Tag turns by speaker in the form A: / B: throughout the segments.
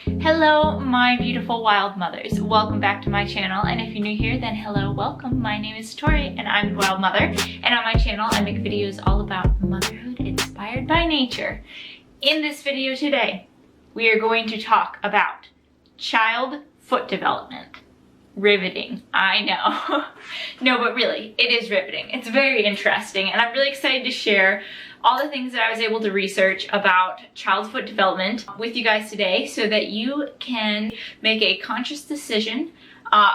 A: Hello, my beautiful wild mothers. Welcome back to my channel, and if you're new here, then hello, welcome. My name is Tori, and I'm the Wild Mother, and on my channel, I make videos all about motherhood inspired by nature. In this video today, we are going to talk about child foot development. Riveting, I know. No, but really, it is riveting. It's very interesting, and I'm really excited to share all the things that I was able to research about child foot development with you guys today so that you can make a conscious decision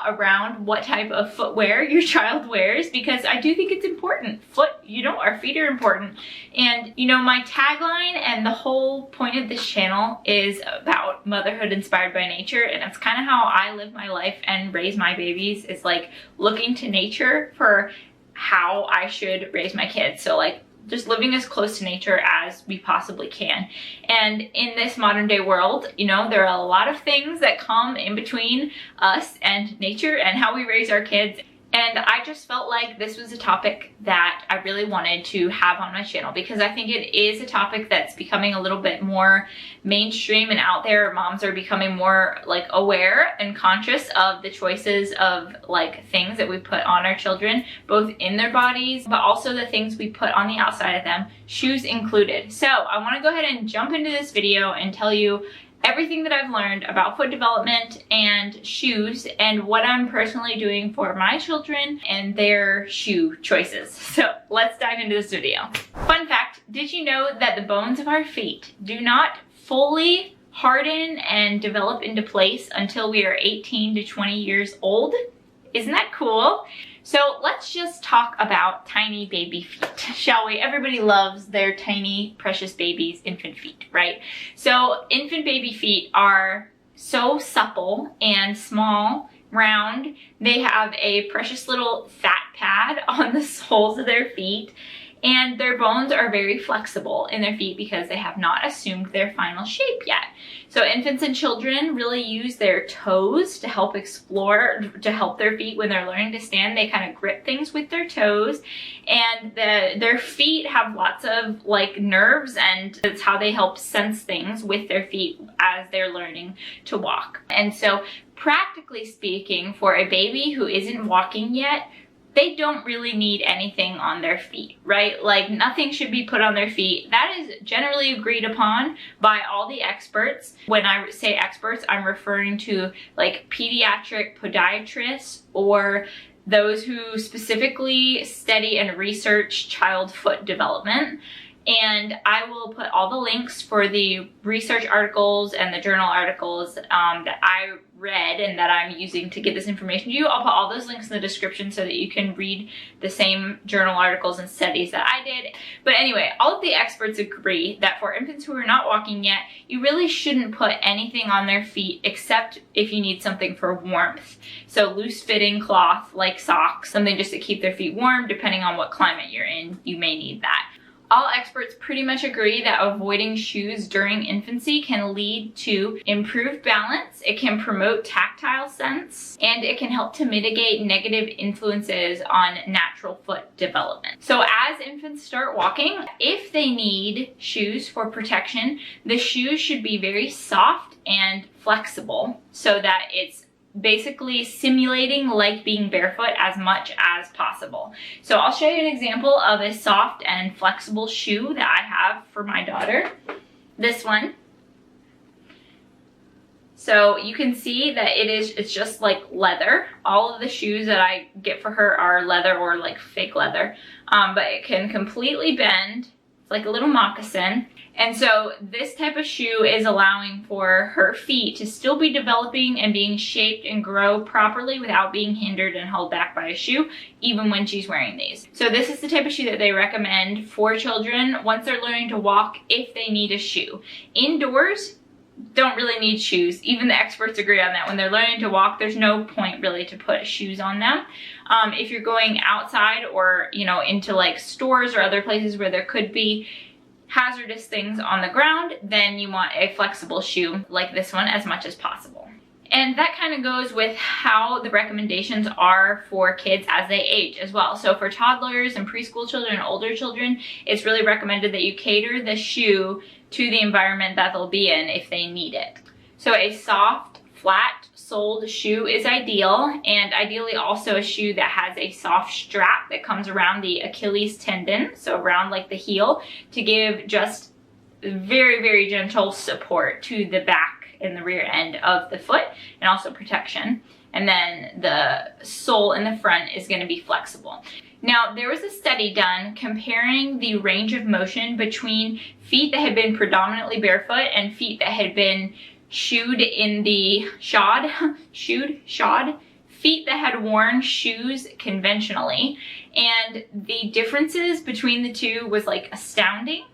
A: around what type of footwear your child wears, because I do think it's important. Our feet are important. And my tagline and the whole point of this channel is about motherhood inspired by nature, and it's kind of how I live my life and raise my babies, is like looking to nature for how I should raise my kids. So like just living as close to nature as we possibly can. And in this modern day world, there are a lot of things that come in between us and nature and how we raise our kids. And I just felt like this was a topic that I really wanted to have on my channel, because I think it is a topic that's becoming a little bit more mainstream and out there. Moms are becoming more like aware and conscious of the choices of like things that we put on our children, both in their bodies, but also the things we put on the outside of them, shoes included. So I want to go ahead and jump into this video and tell you everything that I've learned about foot development and shoes and what I'm personally doing for my children and their shoe choices. So let's dive into this video. Fun fact, did you know that the bones of our feet do not fully harden and develop into place until we are 18 to 20 years old? Isn't that cool? So let's just talk about tiny baby feet, shall we? Everybody loves their tiny, precious babies' infant feet, right? So infant baby feet are so supple and small, round. They have a precious little fat pad on the soles of their feet, and their bones are very flexible in their feet because they have not assumed their final shape yet. So infants and children really use their toes to help explore, to help their feet when they're learning to stand. They kind of grip things with their toes, and their feet have lots of like nerves, and it's how they help sense things with their feet as they're learning to walk. And so practically speaking, for a baby who isn't walking yet, they don't really need anything on their feet, right? Like nothing should be put on their feet. That is generally agreed upon by all the experts. When I say experts, I'm referring to like pediatric podiatrists or those who specifically study and research child foot development. And I will put all the links for the research articles and the journal articles that I read and that I'm using to get this information to you. I'll put all those links in the description so that you can read the same journal articles and studies that I did. But anyway, all of the experts agree that for infants who are not walking yet, you really shouldn't put anything on their feet except if you need something for warmth. So loose fitting cloth like socks, something just to keep their feet warm. Depending on what climate you're in, you may need that. All experts pretty much agree that avoiding shoes during infancy can lead to improved balance, it can promote tactile sense, and it can help to mitigate negative influences on natural foot development. So as infants start walking, if they need shoes for protection, the shoes should be very soft and flexible so that it's basically simulating like being barefoot as much as possible. So I'll show you an example of a soft and flexible shoe that I have for my daughter. This one. So you can see that it's just like leather. All of the shoes that I get for her are leather or like fake leather, but it can completely bend. It's like a little moccasin. And so this type of shoe is allowing for her feet to still be developing and being shaped and grow properly without being hindered and held back by a shoe, even when she's wearing these. So this is the type of shoe that they recommend for children once they're learning to walk if they need a shoe. Indoors, don't really need shoes. Even the experts agree on that. When they're learning to walk, there's no point really to put shoes on them. If you're going outside or, into like stores or other places where there could be hazardous things on the ground, then you want a flexible shoe like this one as much as possible. And that kind of goes with how the recommendations are for kids as they age as well. So for toddlers and preschool children and older children, it's really recommended that you cater the shoe to the environment that they'll be in if they need it. So a soft, flat-soled shoe is ideal, and ideally also a shoe that has a soft strap that comes around the Achilles tendon, so around like the heel, to give just very, very gentle support to the back and the rear end of the foot, and also protection. And then the sole in the front is going to be flexible. Now, there was a study done comparing the range of motion between feet that had been predominantly barefoot and feet that had been shoed in the shod, feet that had worn shoes conventionally. And the differences between the two was like astounding.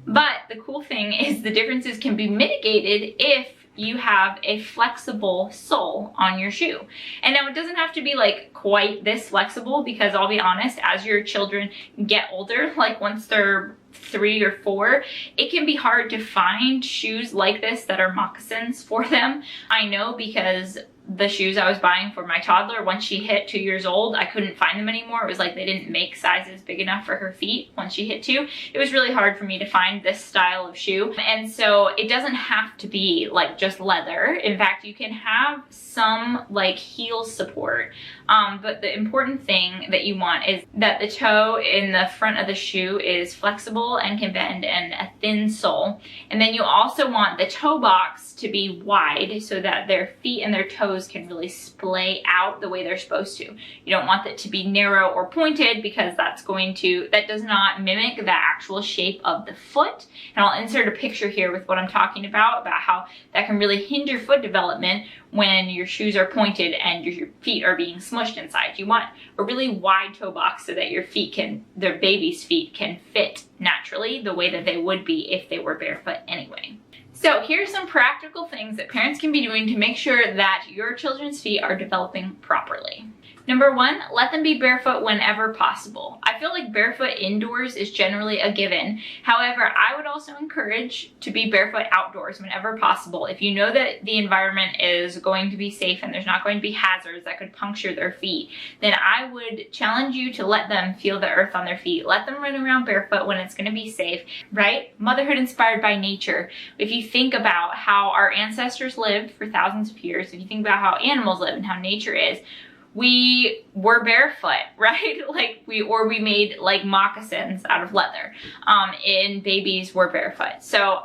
A: But the cool thing is the differences can be mitigated if you have a flexible sole on your shoe. And now it doesn't have to be like quite this flexible, because I'll be honest, as your children get older, like once they're 3 or 4, it can be hard to find shoes like this that are moccasins for them. I know, because the shoes I was buying for my toddler, once she hit 2 years old, I couldn't find them anymore. It was like they didn't make sizes big enough for her feet once she hit 2. It was really hard for me to find this style of shoe. And so it doesn't have to be like just leather. In fact, you can have some like heel support. But the important thing that you want is that the toe in the front of the shoe is flexible and can bend, and a thin sole. And then you also want the toe box to be wide so that their feet and their toes can really splay out the way they're supposed to. You don't want it to be narrow or pointed, because that does not mimic the actual shape of the foot. And I'll insert a picture here with what I'm talking about how that can really hinder foot development when your shoes are pointed and your feet are being smushed inside. You want a really wide toe box so that their baby's feet can fit naturally the way that they would be if they were barefoot anyway. So here's some practical things that parents can be doing to make sure that your children's feet are developing properly. Number 1, let them be barefoot whenever possible. I feel like barefoot indoors is generally a given. However, I would also encourage to be barefoot outdoors whenever possible. If you know that the environment is going to be safe and there's not going to be hazards that could puncture their feet, then I would challenge you to let them feel the earth on their feet. Let them run around barefoot when it's going to be safe, right? Motherhood inspired by nature. If you think about how our ancestors lived for thousands of years, if you think about how animals live and how nature is, we were barefoot, right? We made like moccasins out of leather, and babies were barefoot. So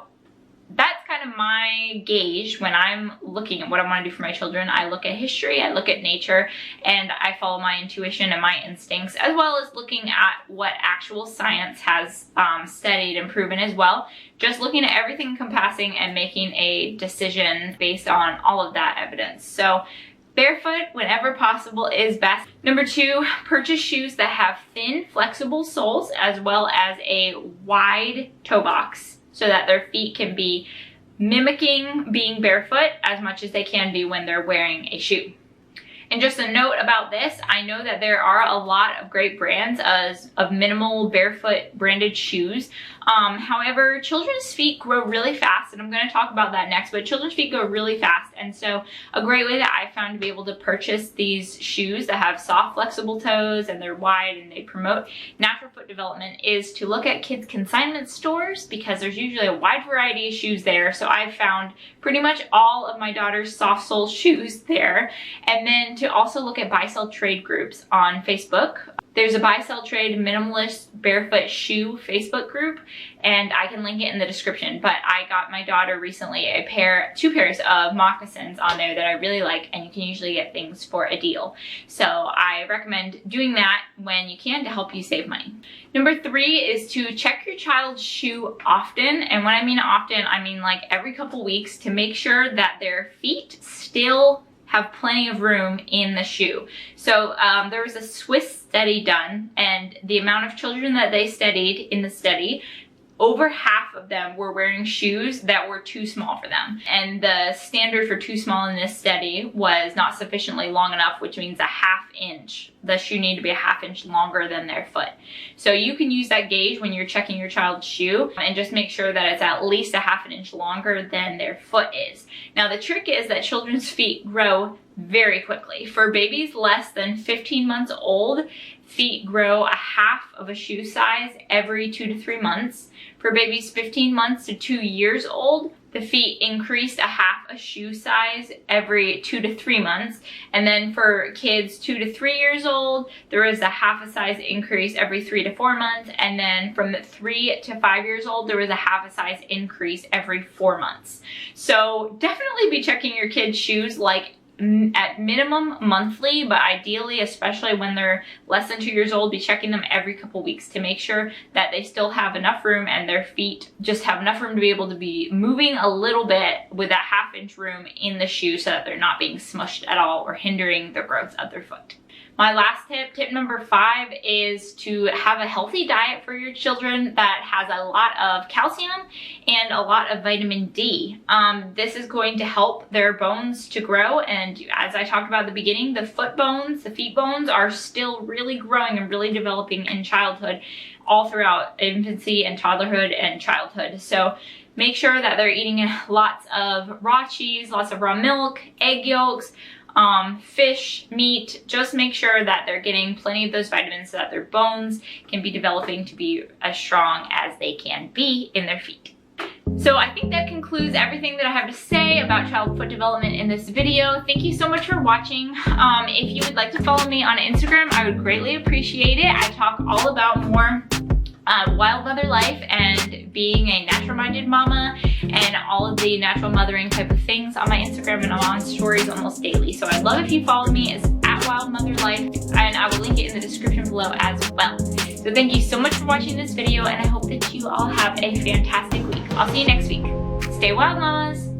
A: that's kind of my gauge when I'm looking at what I want to do for my children. I look at history, I look at nature, and I follow my intuition and my instincts, as well as looking at what actual science has studied and proven as well. Just looking at everything encompassing and making a decision based on all of that evidence. So barefoot whenever possible is best. Number 2, purchase shoes that have thin, flexible soles as well as a wide toe box so that their feet can be mimicking being barefoot as much as they can be when they're wearing a shoe. And just a note about this, I know that there are a lot of great brands of minimal barefoot branded shoes. However, children's feet grow really fast, and I'm going to talk about that next, but children's feet grow really fast. And so a great way that I found to be able to purchase these shoes that have soft, flexible toes and they're wide and they promote natural foot development is to look at kids' consignment stores, because there's usually a wide variety of shoes there. So I found pretty much all of my daughter's soft sole shoes there. And then to also look at buy-sell trade groups on Facebook. There's a buy-sell trade minimalist barefoot shoe Facebook group, and I can link it in the description. But I got my daughter recently two pairs of moccasins on there that I really like, and you can usually get things for a deal. So I recommend doing that when you can to help you save money. Number 3 is to check your child's shoe often. And when I mean often, I mean like every couple weeks, to make sure that their feet still have plenty of room in the shoe. So there was a Swiss study done, and the amount of children that they studied in the study, over half of them were wearing shoes that were too small for them. And the standard for too small in this study was not sufficiently long enough, which means a ½ inch. The shoe needed to be a ½ inch longer than their foot. So you can use that gauge when you're checking your child's shoe and just make sure that it's at least a ½ inch longer than their foot is. Now the trick is that children's feet grow very quickly. For babies less than 15 months old, feet grow a half of a shoe size every 2 to 3 months. For babies 15 months to 2 years old, the feet increased a half a shoe size every 2 to 3 months. And then for kids 2 to 3 years old, there was a half a size increase every 3 to 4 months. And then from the 3 to 5 years old, there was a half a size increase every 4 months. So definitely be checking your kids' shoes like at minimum monthly, but ideally, especially when they're less than 2 years old, be checking them every couple weeks to make sure that they still have enough room and their feet just have enough room to be able to be moving a little bit with that half-inch room in the shoe so that they're not being smushed at all or hindering the growth of their foot. My last tip number 5, is to have a healthy diet for your children that has a lot of calcium and a lot of vitamin D. This is going to help their bones to grow, and as I talked about at the beginning, the foot bones, the feet bones are still really growing and really developing in childhood, all throughout infancy and toddlerhood and childhood. So make sure that they're eating lots of raw cheese, lots of raw milk, egg yolks, fish, meat. Just make sure that they're getting plenty of those vitamins so that their bones can be developing to be as strong as they can be in their feet. So I think that concludes everything that I have to say about child foot development in this video. Thank you so much for watching. If you would like to follow me on Instagram, I would greatly appreciate it. I talk all about more wild mother life and being a natural-minded mama and all of the natural mothering type of things on my Instagram, and I'm on stories almost daily. So I'd love if you follow me. It's at Wild Mother Life, and I will link it in the description below as well. So thank you so much for watching this video, and I hope that you all have a fantastic week. I'll see you next week. Stay wild, mamas.